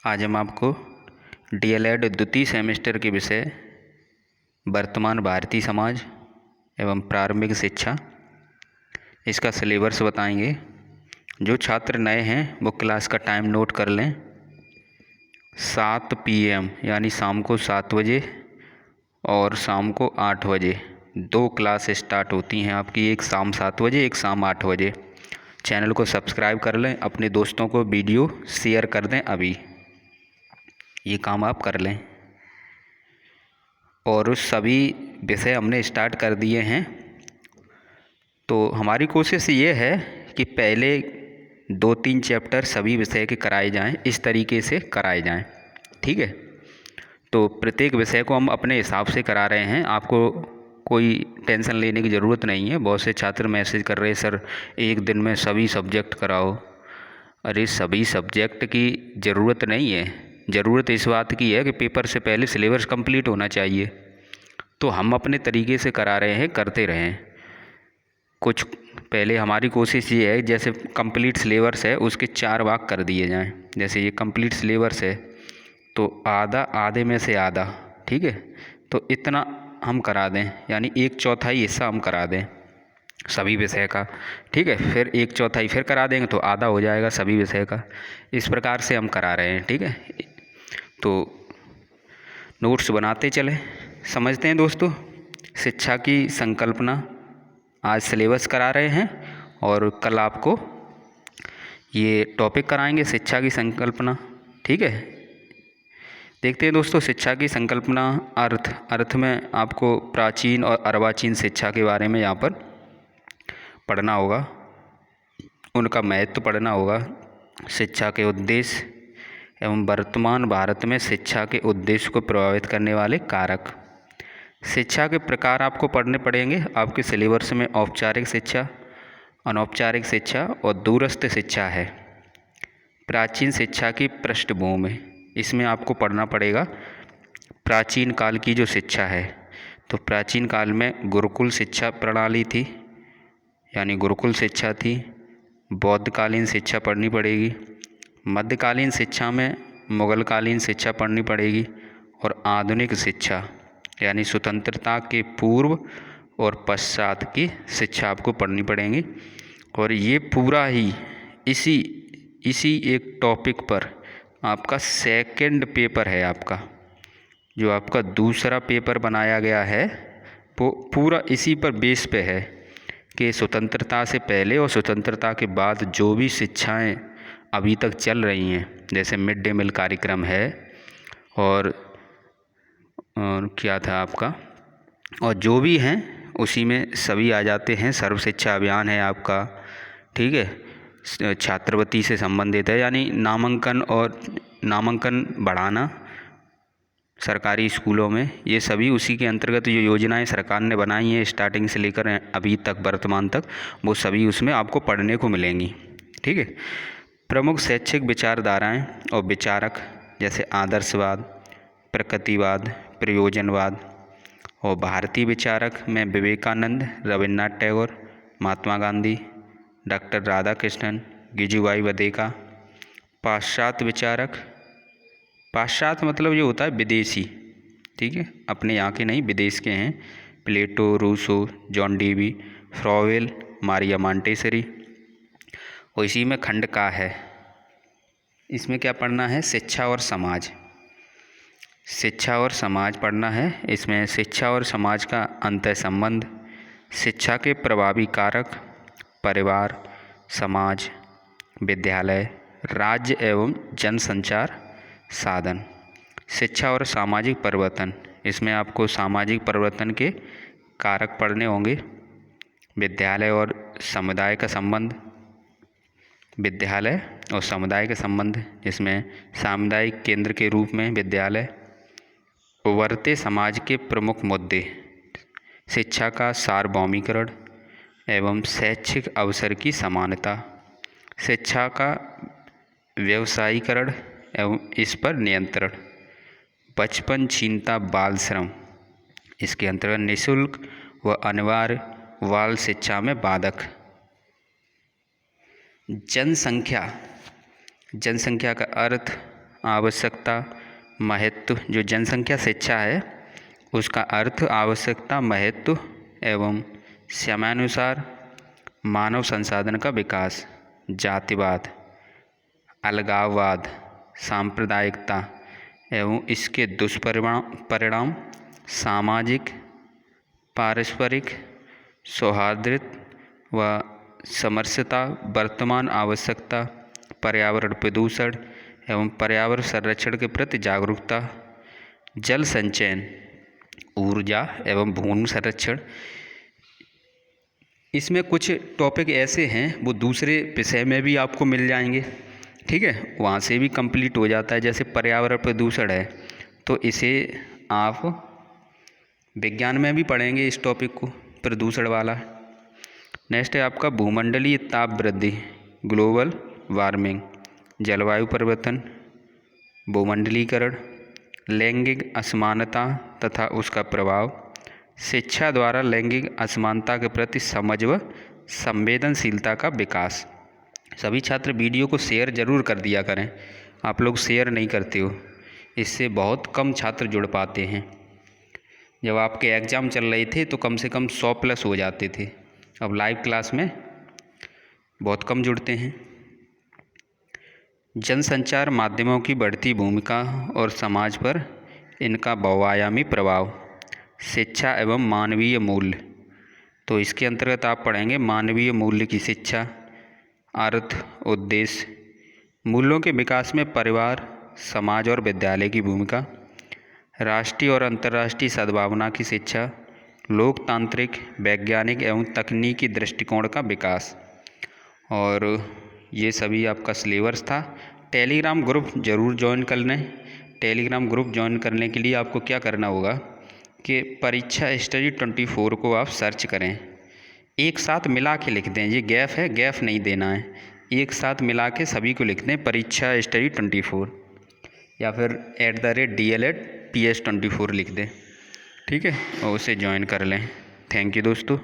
आज हम आपको डीएलएड द्वितीय सेमेस्टर के विषय वर्तमान भारतीय समाज एवं प्रारंभिक शिक्षा इसका सिलेबस बताएंगे। जो छात्र नए हैं वो क्लास का टाइम नोट कर लें। 7 PM यानी शाम को 7 बजे और शाम को 8 बजे 2 क्लास स्टार्ट होती हैं आपकी, एक शाम 7 बजे एक शाम 8 बजे। चैनल को सब्सक्राइब कर लें, अपने दोस्तों को वीडियो शेयर कर दें। अभी ये काम आप कर लें। और सभी विषय हमने स्टार्ट कर दिए हैं, तो हमारी कोशिश ये है कि पहले 2-3 चैप्टर सभी विषय के कराए जाएं, इस तरीके से कराए जाएं। ठीक है, तो प्रत्येक विषय को हम अपने हिसाब से करा रहे हैं, आपको कोई टेंशन लेने की ज़रूरत नहीं है। बहुत से छात्र मैसेज कर रहे हैं, सर एक दिन में सभी सब्जेक्ट कराओ। अरे सभी सब्जेक्ट की ज़रूरत नहीं है, ज़रूरत इस बात की है कि पेपर से पहले सिलेबस कंप्लीट होना चाहिए। तो हम अपने तरीके से करा रहे हैं, करते रहें। कुछ पहले हमारी कोशिश ये है, जैसे कंप्लीट सिलेबस है उसके 4 भाग कर दिए जाएं। जैसे ये कंप्लीट सिलेबस है तो आधा, आधे में से आधा, ठीक है, तो इतना हम करा दें, यानी 1/4 हिस्सा हम करा दें सभी विषय का। ठीक है, फिर 1/4 फिर करा देंगे तो आधा हो जाएगा सभी विषय का। इस प्रकार से हम करा रहे हैं। ठीक है, तो नोट्स बनाते चलें। समझते हैं दोस्तों, शिक्षा की संकल्पना आज सिलेबस करा रहे हैं और कल आपको ये टॉपिक कराएंगे, शिक्षा की संकल्पना। ठीक है, देखते हैं दोस्तों, शिक्षा की संकल्पना। अर्थ में आपको प्राचीन और अर्वाचीन शिक्षा के बारे में यहाँ पर पढ़ना होगा, उनका महत्व पढ़ना होगा। शिक्षा के उद्देश्य एवं वर्तमान भारत में शिक्षा के उद्देश्य को प्रभावित करने वाले कारक। शिक्षा के प्रकार आपको पढ़ने पड़ेंगे आपके सिलेबस में। औपचारिक शिक्षा, अनौपचारिक शिक्षा और दूरस्थ शिक्षा है। प्राचीन शिक्षा की पृष्ठभूमि, इसमें आपको पढ़ना पड़ेगा प्राचीन काल की जो शिक्षा है। तो प्राचीन काल में गुरुकुल शिक्षा प्रणाली थी, यानी गुरुकुल शिक्षा थी। बौद्धकालीन शिक्षा पढ़नी पड़ेगी। मध्यकालीन शिक्षा में मुगलकालीन शिक्षा पढ़नी पड़ेगी। और आधुनिक शिक्षा यानी स्वतंत्रता के पूर्व और पश्चात की शिक्षा आपको पढ़नी पड़ेगी। और ये पूरा ही इसी एक टॉपिक पर आपका सेकंड पेपर है। आपका जो आपका दूसरा पेपर बनाया गया है वो पूरा इसी पर बेस पे है कि स्वतंत्रता से पहले और स्वतंत्रता के बाद जो भी शिक्षाएं अभी तक चल रही हैं, जैसे मिड डे मील कार्यक्रम है और क्या था आपका, और जो भी हैं उसी में सभी आ जाते हैं। सर्व शिक्षा अभियान है आपका। ठीक है, छात्रवृत्ति से संबंधित है, यानी नामांकन बढ़ाना सरकारी स्कूलों में, ये सभी उसी के अंतर्गत जो योजनाएं सरकार ने बनाई हैं स्टार्टिंग से लेकर अभी तक वर्तमान तक, वो सभी उसमें आपको पढ़ने को मिलेंगी। ठीक है, प्रमुख शैक्षिक विचारधाराएं और विचारक जैसे आदर्शवाद, प्रकृतिवाद, प्रयोजनवाद। और भारतीय विचारक में विवेकानंद, रविन्द्रनाथ टैगोर, महात्मा गांधी, डॉक्टर राधाकृष्णन, गिजुभाई बधेका। पाश्चात्य विचारक, पाश्चात्य मतलब ये होता है विदेशी। ठीक है, अपने यहाँ के नहीं, विदेश के हैं। Plato, Rousseau, John Dewey, Froebel, Maria Montessori. और इसी में खंड का है, इसमें क्या पढ़ना है, शिक्षा और समाज। शिक्षा और समाज पढ़ना है। इसमें शिक्षा और समाज का अंतः संबंध, शिक्षा के प्रभावी कारक, परिवार, समाज, विद्यालय, राज्य एवं जनसंचार साधन। शिक्षा और सामाजिक परिवर्तन, इसमें आपको सामाजिक परिवर्तन के कारक पढ़ने होंगे। विद्यालय और समुदाय का संबंध, विद्यालय और समुदाय का संबंध, इसमें सामुदायिक केंद्र के रूप में विद्यालय। उभरते समाज के प्रमुख मुद्दे, शिक्षा का सार्वभौमिकरण एवं शैक्षिक अवसर की समानता, शिक्षा का व्यवसायीकरण एवं इस पर नियंत्रण, बचपन छीनता बाल श्रम, इसके अंतर्गत निःशुल्क व अनिवार्य बाल शिक्षा में बाधक। जनसंख्या, जनसंख्या का अर्थ आवश्यकता, महत्व, जो जनसंख्या शिक्षा है उसका अर्थ, आवश्यकता, महत्व एवं समयानुसार मानव संसाधन का विकास, जातिवाद, अलगाववाद, सांप्रदायिकता एवं इसके दुष्परिणाम, सामाजिक, पारस्परिक सौहार्द व समरसता, वर्तमान आवश्यकता, पर्यावरण प्रदूषण एवं पर्यावरण संरक्षण के प्रति जागरूकता, जल संचयन, ऊर्जा एवं भूमि संरक्षण। इसमें कुछ टॉपिक ऐसे हैं वो दूसरे विषय में भी आपको मिल जाएंगे, ठीक है, वहाँ से भी कंप्लीट हो जाता है। जैसे पर्यावरण प्रदूषण है तो इसे आप विज्ञान में भी पढ़ेंगे इस टॉपिक को, प्रदूषण वाला। नेक्स्ट है आपका भूमंडलीय ताप वृद्धि, ग्लोबल वार्मिंग, जलवायु परिवर्तन, भूमंडलीकरण, लैंगिक असमानता तथा उसका प्रभाव, शिक्षा द्वारा लैंगिक असमानता के प्रति समझ व संवेदनशीलता का विकास। सभी छात्र वीडियो को शेयर ज़रूर कर दिया करें, आप लोग शेयर नहीं करते हो, इससे बहुत कम छात्र जुड़ पाते हैं। जब आपके एग्ज़ाम चल रहे थे तो कम से कम 100+ हो जाते थे, अब लाइव क्लास में बहुत कम जुड़ते हैं। जनसंचार माध्यमों की बढ़ती भूमिका और समाज पर इनका बहुआयामी प्रभाव, शिक्षा एवं मानवीय मूल्य। तो इसके अंतर्गत आप पढ़ेंगे मानवीय मूल्य की शिक्षा, अर्थ, उद्देश्य, मूल्यों के विकास में परिवार, समाज और विद्यालय की भूमिका, राष्ट्रीय और अंतर्राष्ट्रीय सद्भावना की शिक्षा, लोकतांत्रिक, वैज्ञानिक एवं तकनीकी दृष्टिकोण का विकास। और ये सभी आपका सिलेबस था। टेलीग्राम ग्रुप ज़रूर ज्वाइन कर लें। टेलीग्राम ग्रुप ज्वाइन करने के लिए आपको क्या करना होगा कि परीक्षा स्टडी 24 को आप सर्च करें, एक साथ मिला के लिख दें, ये गैप है, गैप नहीं देना है, एक साथ मिला के सभी को लिख दें परीक्षा स्टडी 24, या फिर @DLED PS24 लिख दें, ठीक है, और उसे ज्वाइन कर लें। थैंक यू दोस्तों।